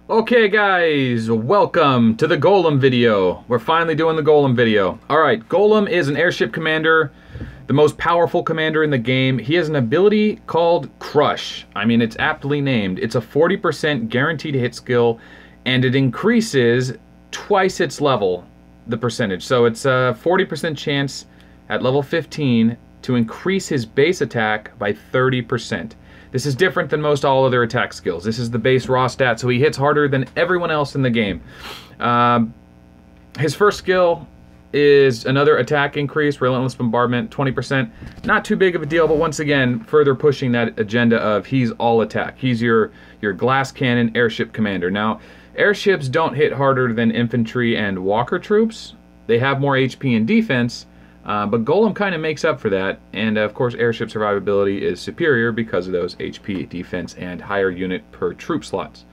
Okay guys, welcome to the Golem video. We're finally doing the Golem video. Alright, Golem is an airship commander, the most powerful commander in the game. He has an ability called Crush. I mean, it's aptly named. It's a 40% guaranteed hit skill, and it increases twice its level, the percentage. So it's a 40% chance at level 15 to increase his base attack by 30%. This is different than most all other attack skills. This is the base raw stat, so he hits harder than everyone else in the game. His first skill is another attack increase, Relentless Bombardment, 20%. Not too big of a deal, but once again, further pushing that agenda of he's all attack. He's your glass cannon airship commander. Now, airships don't hit harder than infantry and walker troops. They have more HP and defense, but Golem kind of makes up for that, and of course airship survivability is superior because of those HP, defense, and higher unit per troop slots.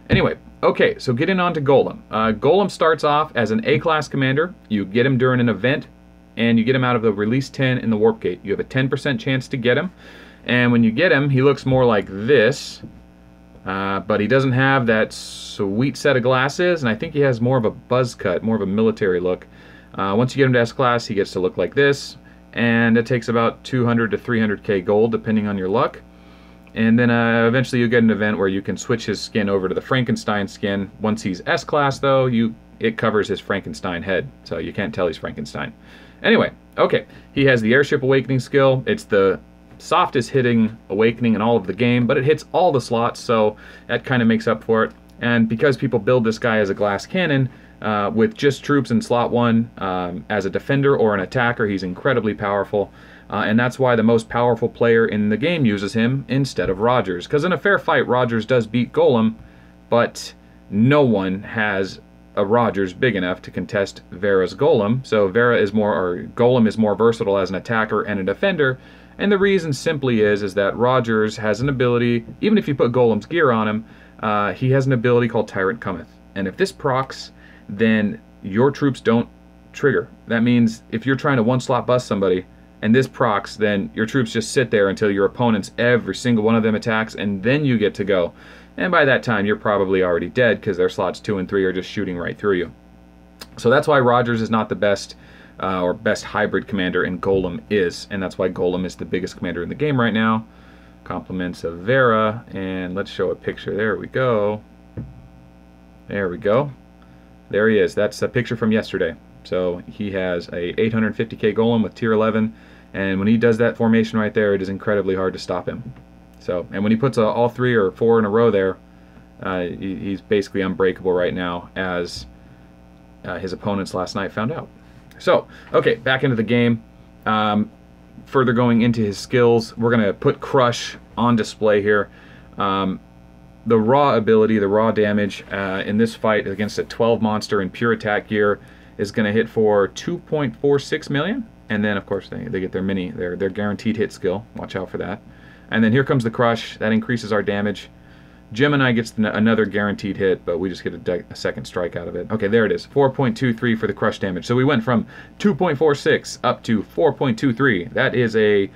Anyway, okay, so getting on to Golem. Golem starts off as an A-class commander. You get him during an event, and you get him out of the release 10 in the warp gate. You have a 10% chance to get him, and when you get him, he looks more like this, but he doesn't have that sweet set of glasses, and I think he has more of a buzz cut, more of a military look. Once you get him to S-Class, he gets to look like this, and it takes about 200 to 300k gold, depending on your luck. And then eventually you get an event where you can switch his skin over to the Frankenstein skin. Once he's S-Class, though, it covers his Frankenstein head, so you can't tell he's Frankenstein. Anyway, okay, he has the Airship Awakening skill. It's the softest hitting Awakening in all of the game, but it hits all the slots, so that kind of makes up for it. And because people build this guy as a glass cannon, with just troops in slot 1, as a defender or an attacker, he's incredibly powerful. And that's why the most powerful player in the game uses him instead of Rogers. Because in a fair fight, Rogers does beat Golem, but no one has a Rogers big enough to contest Vera's Golem. So Golem is more versatile as an attacker and a defender. And the reason simply is that Rogers has an ability, even if you put Golem's gear on him, he has an ability called Tyrant Cometh. And if this procs, then your troops don't trigger. That means if you're trying to one-slot bust somebody and this procs, then your troops just sit there until your opponents, every single one of them attacks, and then you get to go. And by that time, you're probably already dead because their slots 2 and 3 are just shooting right through you. So that's why Rogers is not the best or best hybrid commander, and Golem is. And that's why Golem is the biggest commander in the game right now. Compliments of Vera, and let's show a picture. There we go. There we go. There he is. That's a picture from yesterday. So he has a 850k Golem with tier 11, and when he does that formation right there, it is incredibly hard to stop him. So, and when he puts all 3 or 4 in a row there, he's basically unbreakable right now, as his opponents last night found out. So, okay, back into the game. Further going into his skills, we're going to put Crush on display here. The raw ability, the raw damage in this fight against a 12 monster in pure attack gear is going to hit for 2.46 million. And then, of course, they get their guaranteed hit skill. Watch out for that. And then here comes the Crush. That increases our damage. Gemini gets another guaranteed hit, but we just get a second strike out of it. Okay, there it is. 4.23 for the Crush damage. So we went from 2.46 up to 4.23. That is a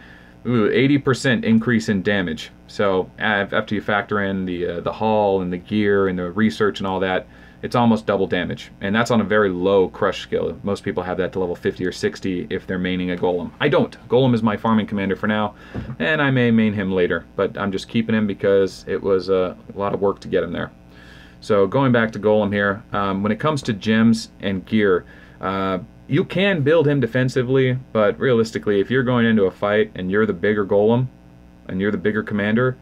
80% increase in damage. So after you factor in the hull and the gear and the research and all that, it's almost double damage. And that's on a very low Crush skill. Most people have that to level 50 or 60 if they're maining a Golem. I don't. Golem is my farming commander for now, and I may main him later, but I'm just keeping him because it was a lot of work to get him there. So going back to Golem here, when it comes to gems and gear, you can build him defensively, but realistically, if you're going into a fight and you're the bigger Golem and you're the bigger commander,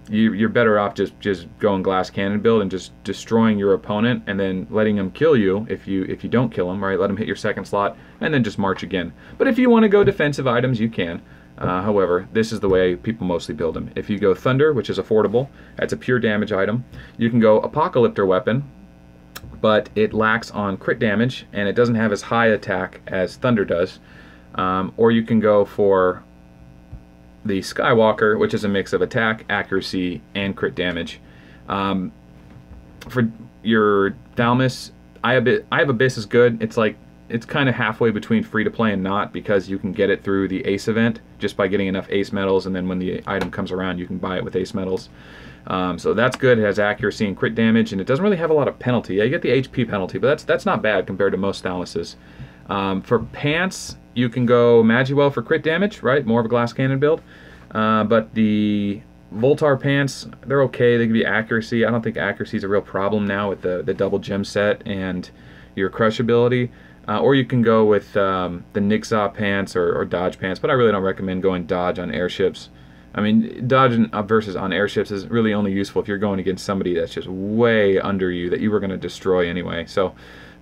you're better off just going glass cannon build and just destroying your opponent and then letting him kill you if you don't kill him, right? Let him hit your second slot and then just march again. But if you want to go defensive items, you can. However, this is the way people mostly build them. If you go Thunder, which is affordable, that's a pure damage item. You can go Apocalyptor weapon, but it lacks on crit damage and it doesn't have as high attack as Thunder does. Or you can go for the Skywalker, which is a mix of attack, accuracy, and crit damage. For your Thalmus, I have Abyss is good. It's kind of halfway between free to play and not, because you can get it through the Ace event just by getting enough Ace medals, and then when the item comes around, you can buy it with Ace medals. So that's good. It has accuracy and crit damage, and it doesn't really have a lot of penalty. Yeah, you get the HP penalty, but that's not bad compared to most Thaluses. For pants, you can go Magiwell for crit damage, right? More of a glass cannon build. But the Voltar pants, they're okay. They give you accuracy. I don't think accuracy is a real problem now with the double gem set and your crush ability. Or you can go with the Nixaw pants or dodge pants, but I really don't recommend going dodge on airships. I mean, dodge versus on airships is really only useful if you're going against somebody that's just way under you that you were going to destroy anyway. So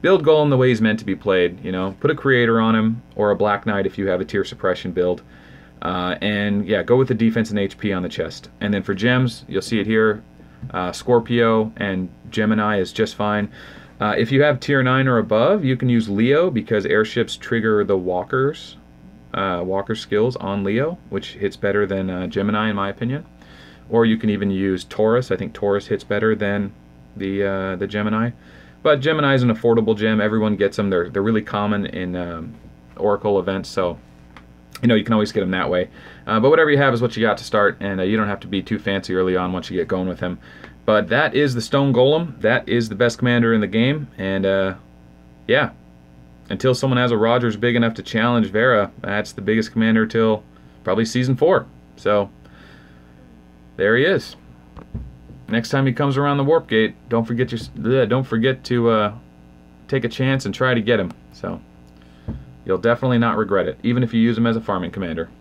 build Golem the way he's meant to be played. You know, put a Creator on him or a Black Knight if you have a tier suppression build. And yeah, go with the defense and HP on the chest. And then for gems, you'll see it here. Scorpio and Gemini is just fine. If you have tier 9 or above, you can use Leo because airships trigger the Walker's skills on Leo, which hits better than Gemini in my opinion. Or you can even use Taurus. I think Taurus hits better than the Gemini. But Gemini is an affordable gem. Everyone gets them. They're really common in Oracle events, so you know you can always get them that way. But whatever you have is what you got to start, and you don't have to be too fancy early on once you get going with him. But that is the Stone Golem. That is the best commander in the game, and yeah. Until someone has a Rogers big enough to challenge Vera, that's the biggest commander till probably Season 4. So, there he is. Next time he comes around the Warp Gate, don't forget to take a chance and try to get him. So, you'll definitely not regret it, even if you use him as a farming commander.